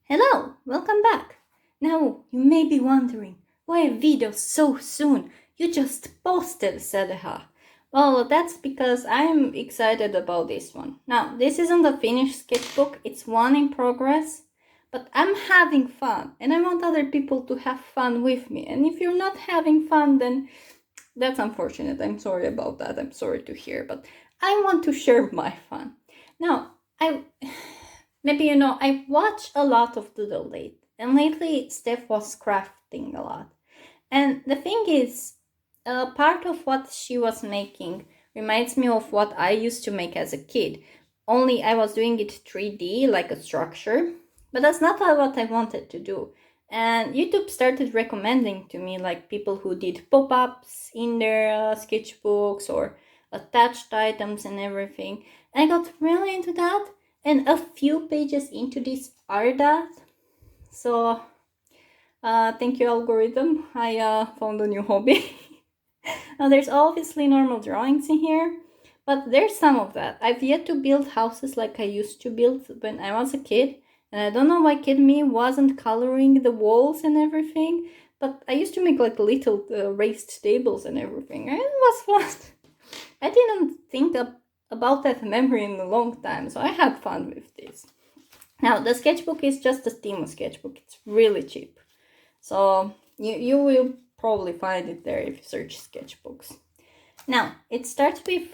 Hello, welcome back. Now, you may be wondering, why a video so soon? You just posted, Sadaha. Well, that's because I'm excited about this one. Now, this isn't a finished sketchbook, it's one in progress, but I'm having fun, and I want other people to have fun with me. And if you're not having fun, then that's unfortunate. I'm sorry about that. I'm sorry to hear, but I want to share my fun. Now, maybe I watch a lot of Doodle Date, and lately Steph was crafting a lot. And the thing is, part of what she was making reminds me of what I used to make as a kid. Only I was doing it 3D, like a structure, but that's not what I wanted to do. And YouTube started recommending to me like people who did pop-ups in their sketchbooks or attached items and everything. And I got really into that. And a few pages into this are that. So thank you, algorithm. I found a new hobby. Now there's obviously normal drawings in here, but there's some of that. I've yet to build houses like I used to build when I was a kid, and I don't know why kid me wasn't coloring the walls and everything, but I used to make like little raised tables and everything, and it was fun. I didn't think about that memory in a long time, so I had fun with this. Now the sketchbook is just a Steam sketchbook. It's really cheap, so you will probably find it there if you search sketchbooks. Now it starts with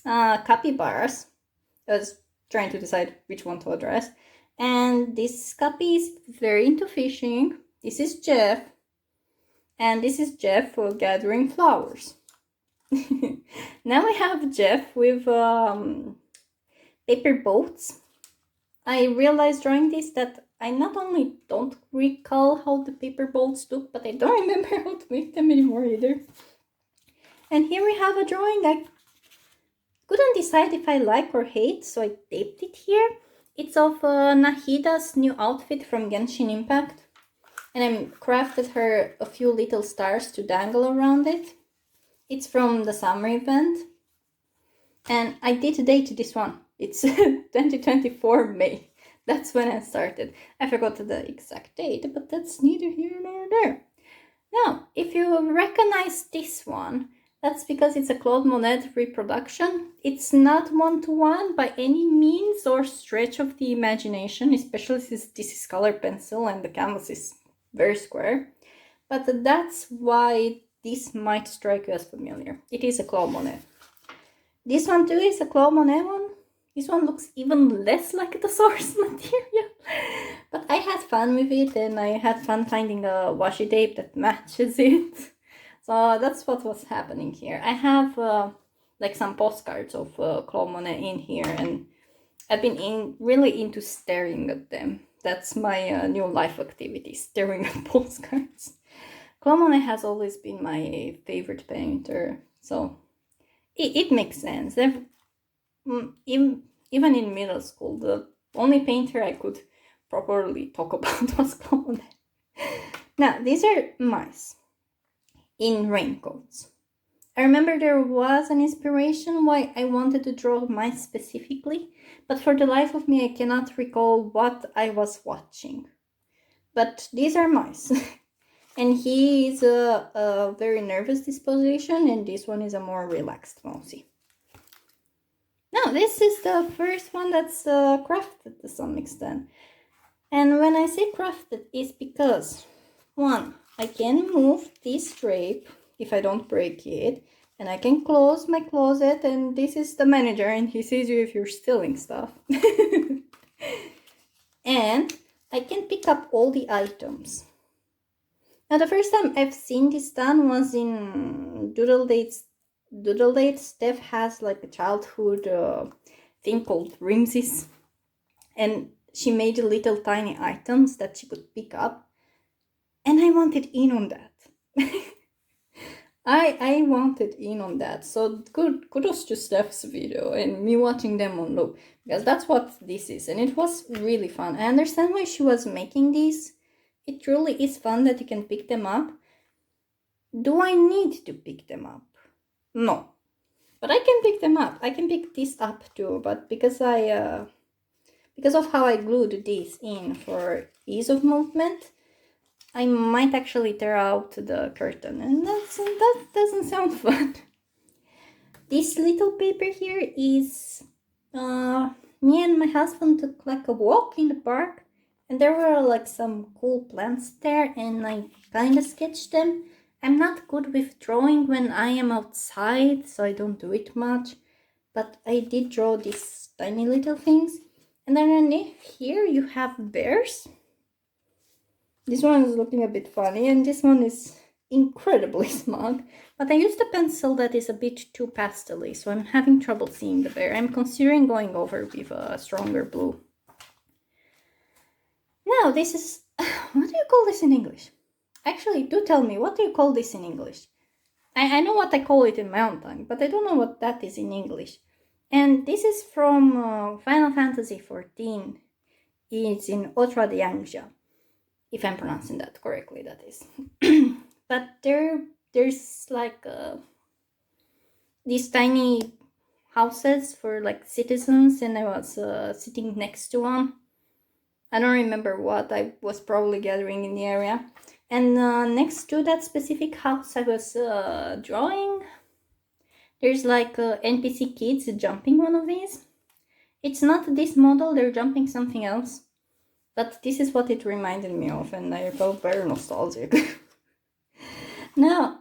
capybaras. I was trying to decide which one to address, and this copy is very into fishing. This is Jeff, and this is Jeff gathering flowers. Now we have Jeff with paper boats. I realized drawing this that I not only don't recall how the paper boats look, but I don't remember how to make them anymore either. And here we have a drawing I couldn't decide if I like or hate, so I taped it here. It's of Nahida's new outfit from Genshin Impact, and I crafted her a few little stars to dangle around it. It's from the summer event, and I did date this one. It's 2024 May. That's when I started. I forgot the exact date, but that's neither here nor there. Now, if you recognize this one, that's because it's a Claude Monet reproduction. It's not one-to-one by any means or stretch of the imagination, especially since this is color pencil and the canvas is very square. But that's why this might strike you as familiar. It is a Claude Monet. This one too is a Claude Monet one. This one looks even less like the source material. But I had fun with it, and I had fun finding a washi tape that matches it. So that's what was happening here. I have like some postcards of Claude Monet in here, and I've been really into staring at them. That's my new life activity, staring at postcards. Claude Monet has always been my favorite painter, so it makes sense. Even in middle school, the only painter I could properly talk about was Claude Monet. Now, these are mice in raincoats. I remember there was an inspiration why I wanted to draw mice specifically, but for the life of me I cannot recall what I was watching. But these are mice. And he is a very nervous disposition, and this one is a more relaxed mousey. Now, this is the first one that's crafted to some extent. And when I say crafted, it's because, one, I can move this drape if I don't break it, and I can close my closet, and this is the manager, and he sees you if you're stealing stuff. And I can pick up all the items. Now, the first time I've seen this done was in Doodle Date. Steph has like a childhood thing called Rimses, and she made little tiny items that she could pick up, and I wanted in on that. I wanted in on that, so kudos to Steph's video and me watching them on loop, because that's what this is, and it was really fun. I understand why she was making these. It truly is fun that you can pick them up. Do I need to pick them up? No. But I can pick them up. I can pick this up too, but because I because of how I glued this in for ease of movement, I might actually tear out the curtain, and that doesn't sound fun. This little paper here is me and my husband took like a walk in the park, and there were like some cool plants there, and I kind of sketched them. I'm not good with drawing when I am outside, so I don't do it much, but I did draw these tiny little things. And then underneath here you have bears. This one is looking a bit funny, and this one is incredibly smug, but I used a pencil that is a bit too pastel-y, so I'm having trouble seeing the bear. I'm considering going over with a stronger blue. Now this is, what do you call this in English? Actually, do tell me, what do you call this in English? I know what I call it in my own tongue, but I don't know what that is in English. And this is from Final Fantasy XIV. It's in Otra de Anja, if I'm pronouncing that correctly, that is. But there's like these tiny houses for like citizens, and I was sitting next to one. I don't remember what, I was probably gathering in the area. And next to that specific house I was drawing, there's like NPC kids jumping one of these. It's not this model, they're jumping something else. But this is what it reminded me of, and I felt very nostalgic. Now,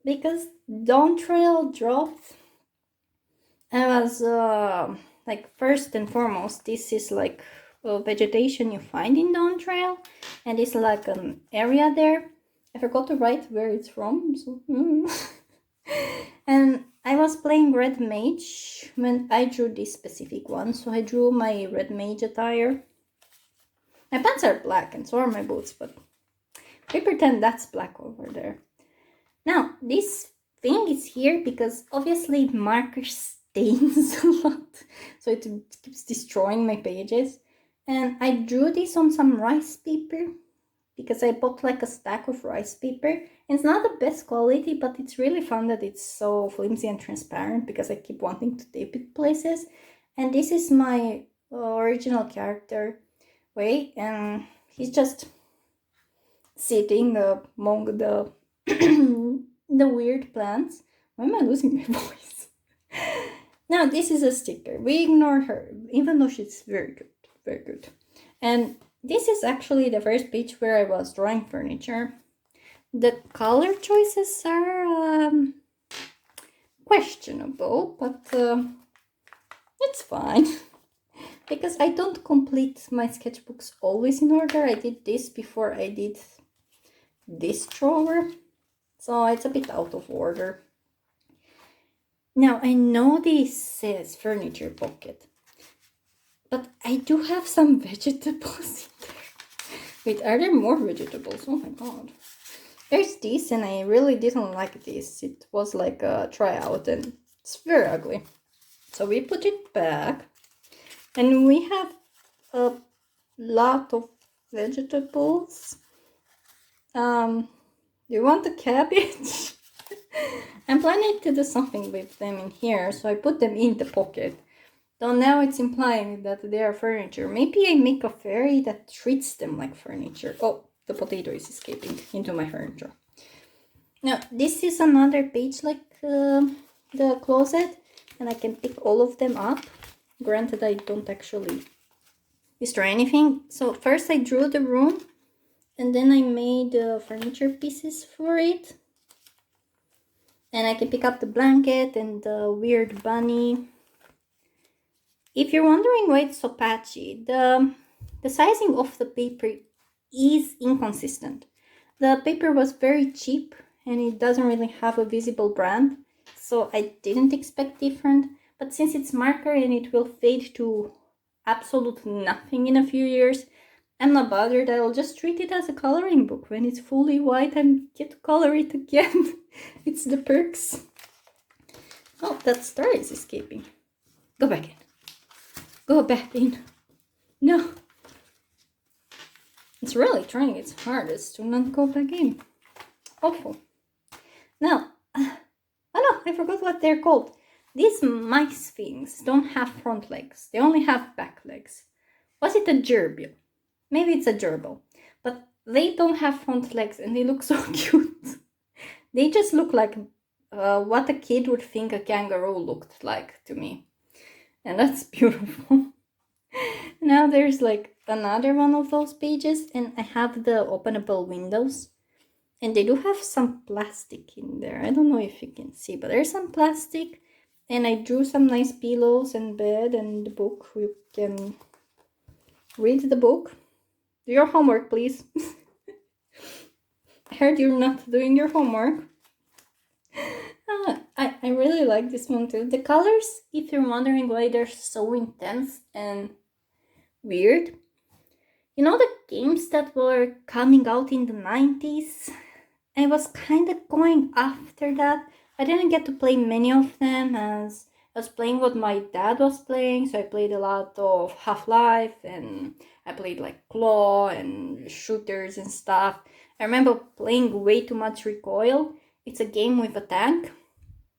because Dawn Trail dropped, I was like, first and foremost, this is like vegetation you find in Dawn Trail, and it's like an area there. I forgot to write where it's from, so and I was playing Red Mage when I drew this specific one, so I drew my Red Mage attire. My pants are black and so are my boots, but we pretend that's black over there. Now, this thing is here because obviously marker stains a lot, so it keeps destroying my pages. And I drew this on some rice paper because I bought like a stack of rice paper. It's not the best quality, but it's really fun that it's so flimsy and transparent because I keep wanting to tape it places. And this is my original character, Wei, and he's just sitting among the the weird plants. Why am I losing my voice? Now, this is a sticker. We ignore her, even though she's very good. Very good. And this is actually the first page where I was drawing furniture. The color choices are questionable, but it's fine. Because I don't complete my sketchbooks always in order. I did this before I did this drawer, so it's a bit out of order. Now, I know this says furniture pocket, but I do have some vegetables in there. Wait, are there more vegetables? Oh my god. There's this, and I really didn't like this. It was like a tryout, and it's very ugly. So we put it back, and we have a lot of vegetables. Do you want the cabbage? I'm planning to do something with them in here, so I put them in the pocket. Though now it's implying that they are furniture. Maybe I make a fairy that treats them like furniture. Oh, the potato is escaping into my furniture. Now, this is another page like the closet, and I can pick all of them up. Granted, I don't actually destroy anything. So first I drew the room, and then I made furniture pieces for it. And I can pick up the blanket and the weird bunny. If you're wondering why it's so patchy, the sizing of the paper is inconsistent. The paper was very cheap and it doesn't really have a visible brand, so I didn't expect different. But since it's marker and it will fade to absolute nothing in a few years, I'm not bothered. I'll just treat it as a coloring book. When it's fully white, I get to color it again. It's the perks. Oh, that star is escaping. Go back in. Go back in. No. It's really trying its hardest to not go back in. Awful. Now, oh no, I forgot what they're called. These mice things don't have front legs. They only have back legs. Was it a gerbil? Maybe it's a gerbil. But they don't have front legs and they look so cute. They just look like what a kid would think a kangaroo looked like to me. And that's beautiful. Now there's like another one of those pages, and I have the openable windows. And they do have some plastic in there. I don't know if you can see, but there's some plastic. And I drew some nice pillows and bed and the book. You can read the book. Do your homework, please. I heard you're not doing your homework. I really like this one too. The colors, if you're wondering why they're so intense and weird, you know the games that were coming out in the 90s? I was kind of going after that. I didn't get to play many of them as I was playing what my dad was playing, so I played a lot of Half-Life and I played like Claw and shooters and stuff. I remember playing way too much Recoil. It's a game with a tank,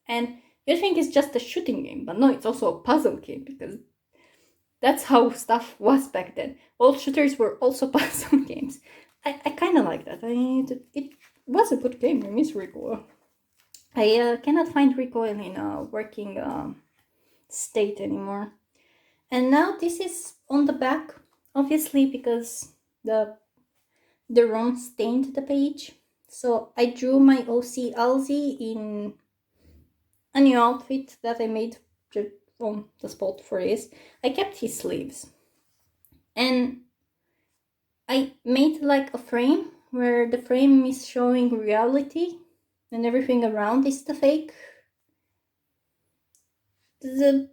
and you think it's just a shooting game, but no, it's also a puzzle game because that's how stuff was back then. All shooters were also puzzle games. I kind of like that. It was a good game. I miss Recoil. I cannot find Recoil in a working state anymore. And now this is on the back, obviously because the rum stained the page. So I drew my OC Alzi in a new outfit that I made on the spot for this. I kept his sleeves. And I made like a frame where the frame is showing reality and everything around is the fake. The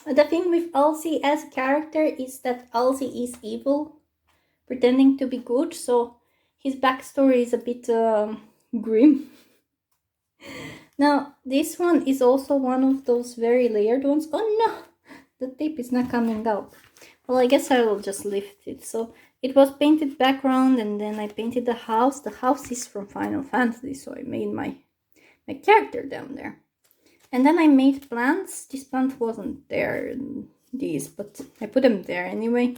thing with Alzi as a character is that Alzi is evil, pretending to be good, so his backstory is a bit grim. Now, this one is also one of those very layered ones. Oh no! The tape is not coming out. Well, I guess I will just lift it. So, it was painted background and then I painted the house. The house is from Final Fantasy, so I made my character down there. And then I made plants. This plant wasn't there in these, but I put them there anyway.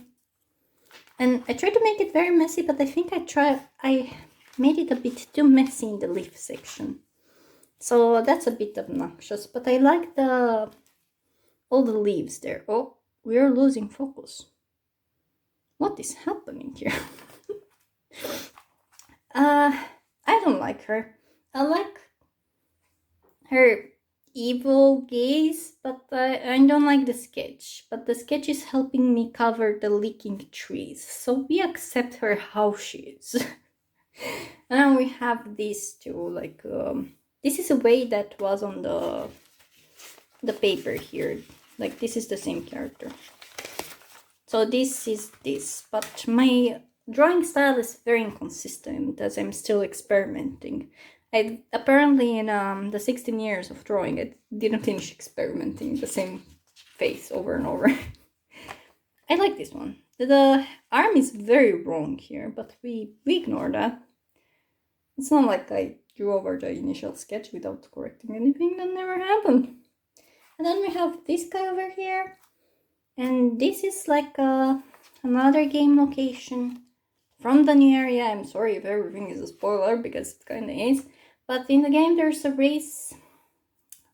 And I tried to make it very messy, but I think I made it a bit too messy in the leaf section. So that's a bit obnoxious, but I like all the leaves there. Oh, we're losing focus. What is happening here? I don't like her. I like her evil gaze, but I don't like the sketch. But the sketch is helping me cover the leaking trees, so we accept her how she is. And then we have these two, like this is a way that was on the paper here. Like this is the same character. So this is this, but my drawing style is very inconsistent as I'm still experimenting. I apparently in the 16 years of drawing, I didn't finish experimenting the same face over and over. I like this one. The arm is very wrong here, but we ignore that. It's not like I drew over the initial sketch without correcting anything. That never happened. And then we have this guy over here. And this is like another game location from the new area. I'm sorry if everything is a spoiler, because it kind of is. But in the game there's a race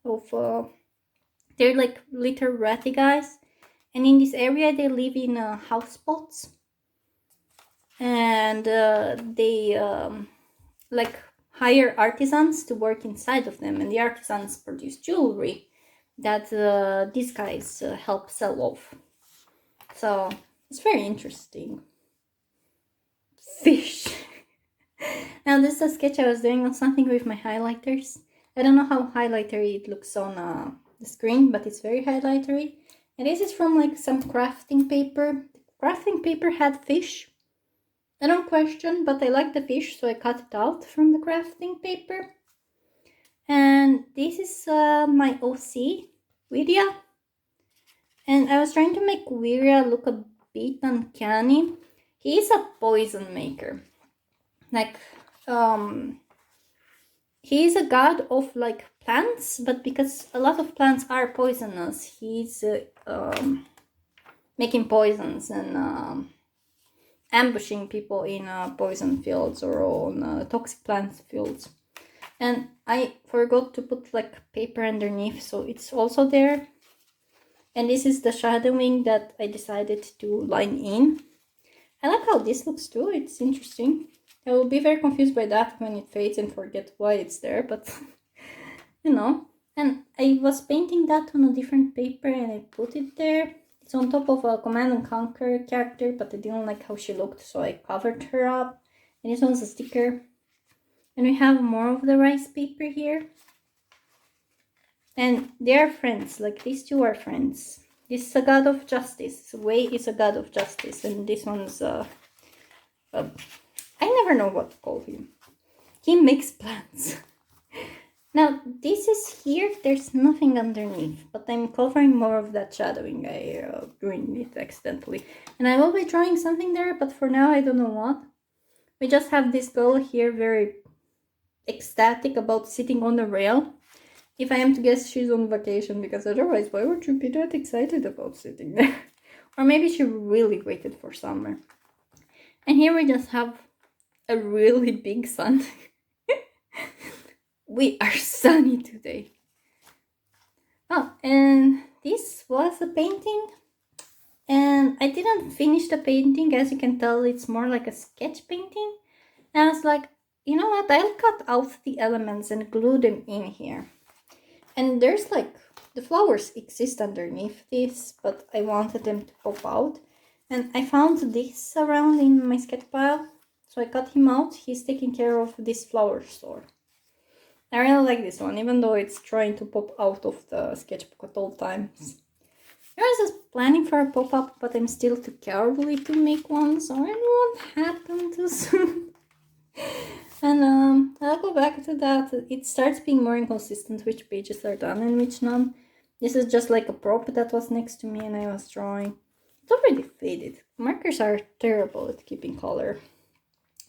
of... they're like little ratty guys. And in this area they live in houseboats. And they like hire artisans to work inside of them. And the artisans produce jewelry that these guys help sell off. So it's very interesting. Fish. Now this is a sketch I was doing on something with my highlighters. I don't know how highlightery it looks on the screen, but it's very highlightery. And this is from like some crafting paper. The crafting paper had fish. I don't question, but I like the fish, so I cut it out from the crafting paper. And this is my OC, Wiria. And I was trying to make Wiria look a bit uncanny. He is a poison maker. Like, he is a god of like plants, but because a lot of plants are poisonous, he's making poisons and ambushing people in poison fields or on toxic plant fields. And I forgot to put like paper underneath, so it's also there. And this is the shadowing that I decided to line in. I like how this looks too, it's interesting. I will be very confused by that when it fades and forget why it's there, but you know. And I was painting that on a different paper and I put it there. It's on top of a Command and Conquer character, but I didn't like how she looked, so I covered her up. And this one's a sticker. And we have more of the rice paper here. And they are friends, like these two are friends. This is a god of justice. Wei is a god of justice, and this one's I never know what to call him. He makes plans. Now, this is here, there's nothing underneath, but I'm covering more of that shadowing. I ruined it accidentally. And I will be drawing something there, but for now I don't know what. We just have this girl here very ecstatic about sitting on the rail. If I am to guess, she's on vacation, because otherwise why would you be that excited about sitting there? Or maybe she really waited for summer. And here we just have a really big sun. We are sunny today. Oh, and this was a painting. And I didn't finish the painting. As you can tell, it's more like a sketch painting. And I was like, you know what? I'll cut out the elements and glue them in here. And there's like, the flowers exist underneath this, but I wanted them to pop out. And I found this around in my sketch pile. So I cut him out. He's taking care of this flower store. I really like this one, even though it's trying to pop out of the sketchbook at all times. I was just planning for a pop-up, but I'm still too cowardly to make one, so I don't know what happened too soon. And I'll go back to that. It starts being more inconsistent which pages are done and which none. This is just like a prop that was next to me and I was drawing. It's already faded. Markers are terrible at keeping color.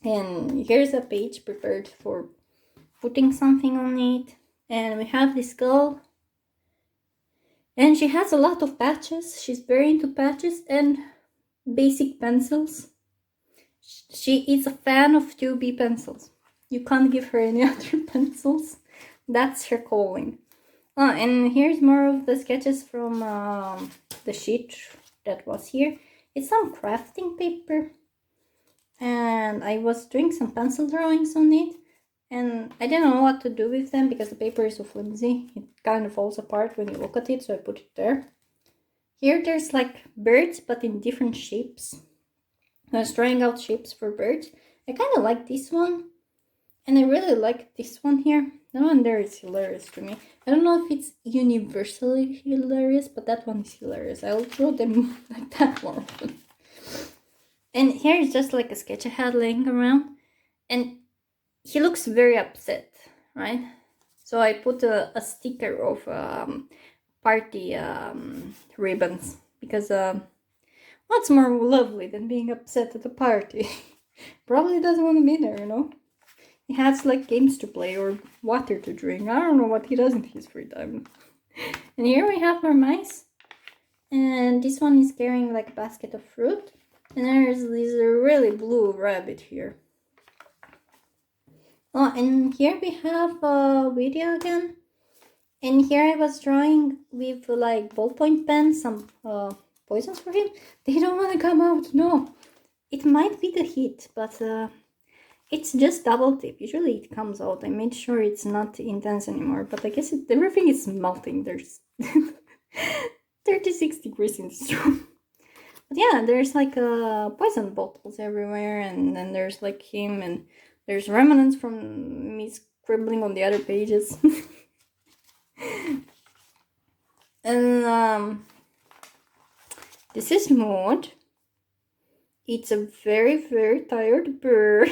And here's a page prepared for putting something on it. And we have this girl. And she has a lot of patches. She's very into patches and basic pencils. She is a fan of 2B pencils. You can't give her any other pencils. That's her calling. Oh, and here's more of the sketches from the sheet that was here. It's some crafting paper. And I was doing some pencil drawings on it. And I didn't know what to do with them because the paper is so flimsy. It kind of falls apart when you look at it, so I put it there. Here there's like birds, but in different shapes. I was trying out shapes for birds. I kind of like this one. And I really like this one here. That one there is hilarious to me. I don't know if it's universally hilarious, but that one is hilarious. I'll draw them like that more often. And here is just like a sketch I had laying around. And he looks very upset, right? So I put a sticker of party ribbons because what's more lovely than being upset at a party? Probably doesn't want to be there, you know? He has like games to play or water to drink. I don't know what he does in his free time. And here we have our mice. And this one is carrying like a basket of fruit. And there's this really blue rabbit here. Oh, and here we have a video again. And here I was drawing with like ballpoint pens, some poisons for him. They don't want to come out, no. It might be the heat, but it's just double tip. Usually it comes out. I made sure it's not intense anymore, but I guess everything is melting. There's 36 degrees in this room. But yeah, there's like poison bottles everywhere, and then there's like him, and there's remnants from me scribbling on the other pages. And this is Maud. It's a very, very tired bird.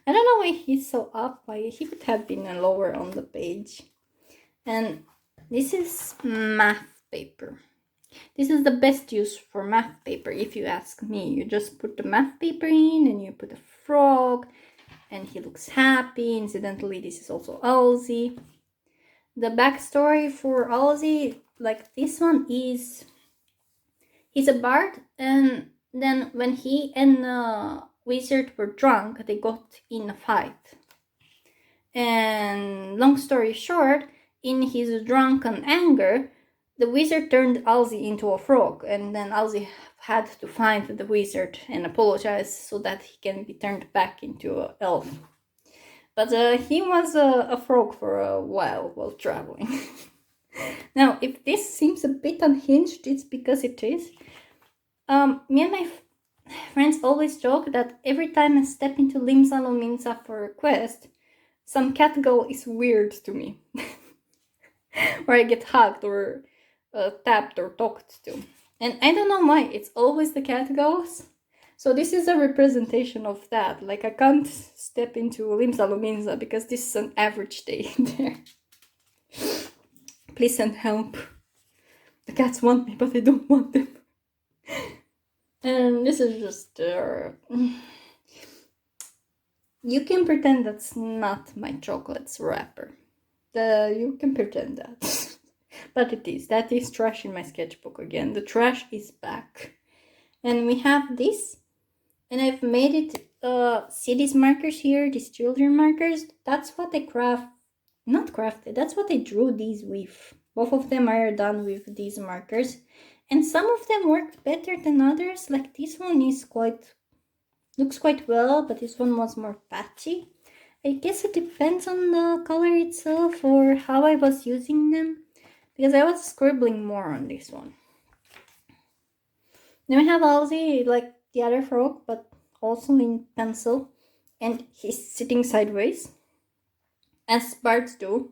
I don't know why he's so up. He could have been lower on the page. And this is math paper. This is the best use for math paper, if you ask me. You just put the math paper in and you put a frog and he looks happy. Incidentally, this is also Owlsy. The backstory for Owlsy, like this one, is He's a bard, and then when he and wizard were drunk, they got in a fight. And long story short, in his drunken anger, the wizard turned Alzi into a frog, and then Alzi had to find the wizard and apologize so that he can be turned back into an elf. But he was a frog for a while traveling. Now, if this seems a bit unhinged, it's because it is. Me and my friends always joke that every time I step into Limsa Lominsa for a quest, some cat girl is weird to me. Or I get hugged or tapped or talked to. And I don't know why, it's always the cat girls. So this is a representation of that. Like, I can't step into Limsa Lominsa because this is an average day there. Please send help. The cats want me, but I don't want them. And this is just... you can pretend that's not my chocolates wrapper. You can pretend that. But it is. That is trash in my sketchbook again. The trash is back. And we have this. And I've made it, see these markers here, these children markers? That's what I that's what I drew these with. Both of them are done with these markers. And some of them worked better than others. Like this one looks quite well, but this one was more patchy. I guess it depends on the color itself or how I was using them. Because I was scribbling more on this one. Then we have Alzi, like the other frog, but also in pencil. And he's sitting sideways. As bards do.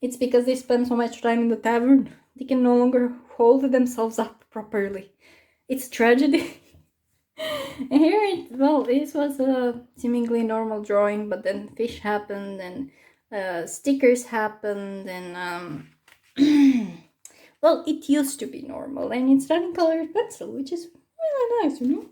It's because they spend so much time in the tavern. They can no longer hold themselves up properly. It's tragedy. And here, this was a seemingly normal drawing, but then fish happened, and stickers happened, and well, it used to be normal, and it's done in colored pencil, which is really nice, you know.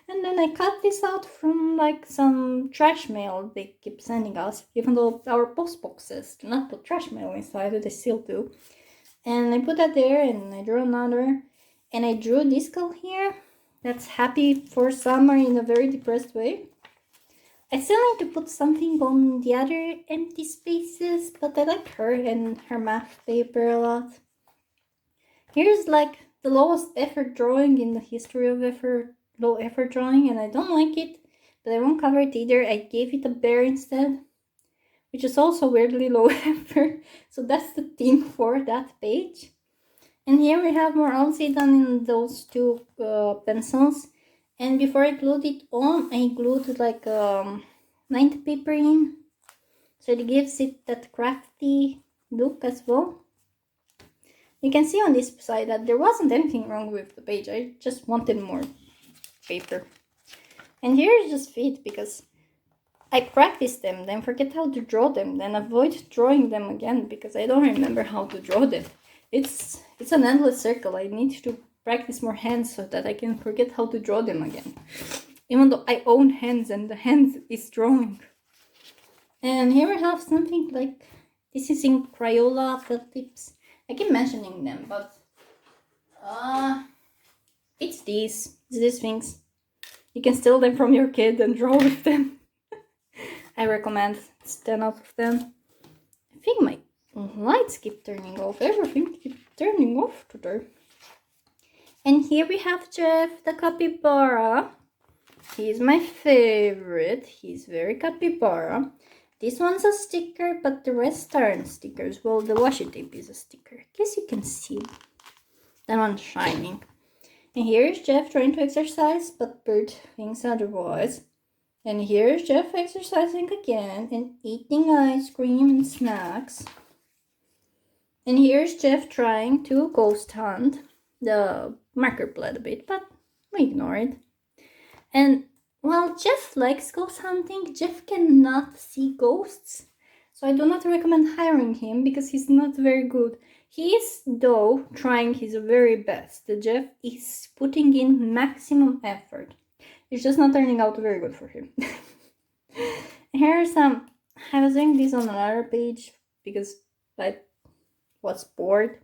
And then I cut this out from like some trash mail they keep sending us, even though our post boxes do not put trash mail inside, they still do. And I put that there, and I drew another, and I drew this girl here that's happy for summer in a very depressed way. I still need to put something on the other empty spaces, but I like her and her math paper a lot. Here's like the lowest effort drawing in the history of low effort drawing, and I don't like it, but I won't cover it either. I gave it a bear instead, which is also weirdly low effort. So that's the theme for that page. And here we have more Alzi done in those two pencils. And before I glued it on, I glued like 90 paper in. So it gives it that crafty look as well. You can see on this side that there wasn't anything wrong with the page. I just wanted more paper. And here is just fit because I practice them, then forget how to draw them, then avoid drawing them again because I don't remember how to draw them. It's an endless circle. I need to practice more hands so that I can forget how to draw them again. Even though I own hands and the hand is drawing. And here we have something like, this is in Crayola felt tips. I keep mentioning them, but it's these things. You can steal them from your kid and draw with them. I recommend. It's 10 out of 10. I think my lights keep turning off. Everything keeps turning off today. And here we have Jeff the capybara. He's my favorite. He's very capybara. This one's a sticker, but the rest aren't stickers. Well, the washi tape is a sticker. I guess you can see that one's shining. And here's Jeff trying to exercise, but Bert thinks otherwise. And here's Jeff exercising again and eating ice cream and snacks. And here's Jeff trying to ghost hunt. The marker bled a bit, but we ignore it. And while Jeff likes ghost hunting, Jeff cannot see ghosts. So I do not recommend hiring him because he's not very good. He is, though, trying his very best. Jeff is putting in maximum effort. It's just not turning out very good for him. Here's I was doing this on another page because I was bored.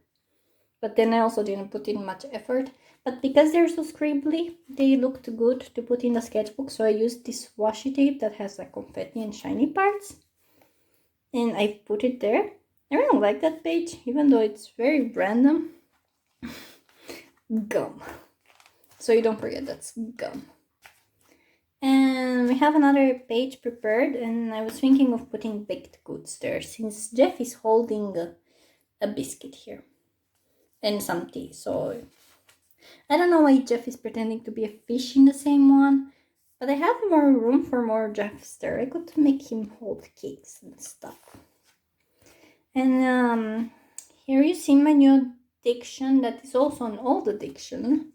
But then I also didn't put in much effort. But because they're so scribbly, they looked good to put in the sketchbook. So I used this washi tape that has like confetti and shiny parts. And I put it there. I really like that page, even though it's very random. Gum. So you don't forget that's gum. And we have another page prepared, and I was thinking of putting baked goods there, since Jeff is holding a biscuit here. And some tea, so I don't know why Jeff is pretending to be a fish in the same one, but I have more room for more Jeffs there. I could make him hold cakes and stuff. And here you see my new addiction that is also an old addiction,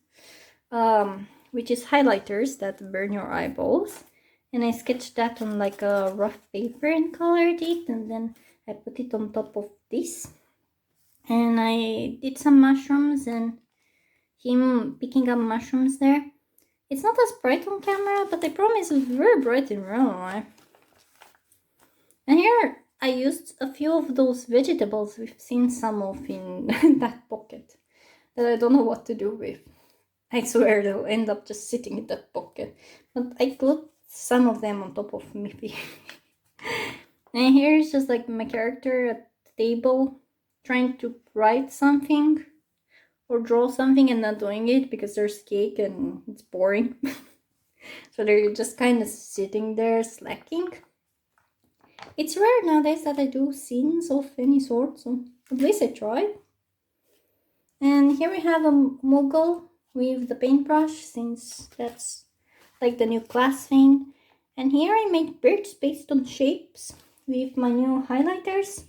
which is highlighters that burn your eyeballs. And I sketched that on like a rough paper and colored it, and then I put it on top of this. And I did some mushrooms and him picking up mushrooms there. It's not as bright on camera, but I promise it's very bright in real life. And here I used a few of those vegetables we've seen some of in that pocket that I don't know what to do with. I swear they'll end up just sitting in that pocket. But I glued some of them on top of Miffy. And here is just like my character at the table trying to write something or draw something and not doing it because there's cake and it's boring. So they're just kind of sitting there slacking. It's rare nowadays that I do scenes of any sort, so at least I tried. And here we have a Moogle with the paintbrush, since that's like the new class thing. And here I made birds based on shapes with my new highlighters,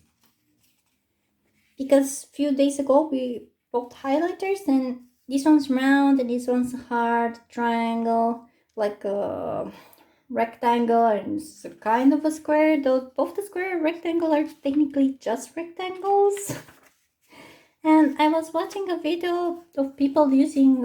because a few days ago we bought highlighters, and this one's round and this one's a hard triangle, like a rectangle, and it's a kind of a square, though both the square and rectangle are technically just rectangles. And I was watching a video of people using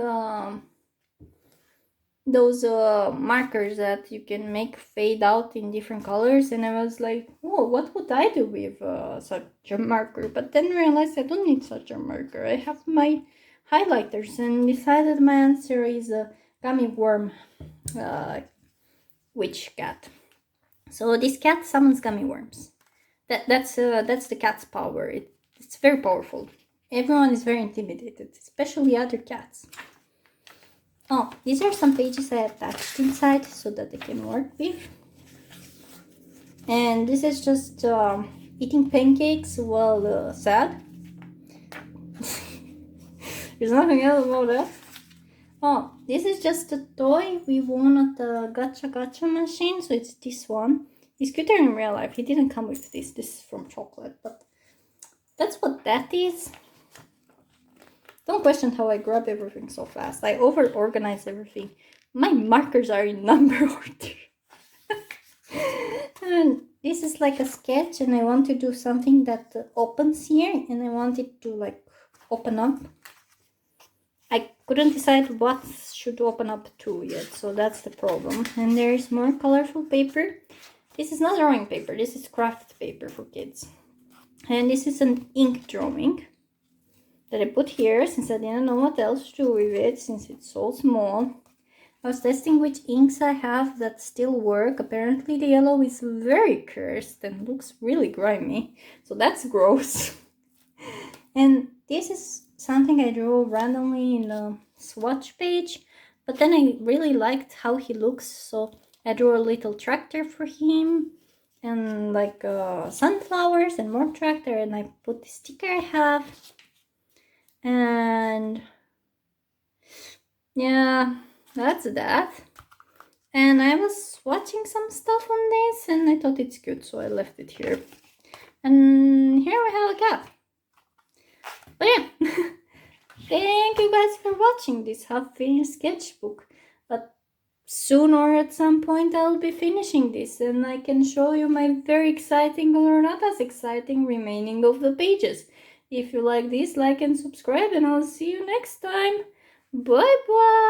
those markers that you can make fade out in different colors, and I was like, oh, what would I do with such a marker? But then realized I don't need such a marker. I have my highlighters, and decided my answer is a gummy worm witch cat. So this cat summons gummy worms. That's the cat's power. It's very powerful. Everyone is very intimidated, especially other cats. Oh, these are some pages I attached inside so that I can work with. And this is just eating pancakes while sad. There's nothing else about that. Oh, this is just a toy we won at the gacha machine, so it's this one. He's cuter in real life. He didn't come with this. This is from chocolate, but that's what that is. Don't question how I grab everything so fast. I over-organize everything. My markers are in number order. And this is like a sketch, and I want to do something that opens here, and I want it to like open up. I couldn't decide what should open up to yet, so that's the problem. And there is more colorful paper. This is not drawing paper, this is craft paper for kids. And this is an ink drawing that I put here since I didn't know what else to do with it, since it's so small. I was testing which inks I have that still work. Apparently the yellow is very cursed and looks really grimy, so that's gross. And this is something I drew randomly in a swatch page, but then I really liked how he looks, so I drew a little tractor for him, and like sunflowers and more tractor, and I put the sticker I have. And yeah, that's that. And I was watching some stuff on this, and I thought it's cute, so I left it here. And here we have a cat. But yeah, thank you guys for watching this half-finished sketchbook. But soon or at some point I'll be finishing this, and I can show you my very exciting or not as exciting remaining of the pages. If you like this, like and subscribe, and I'll see you next time. Bye bye!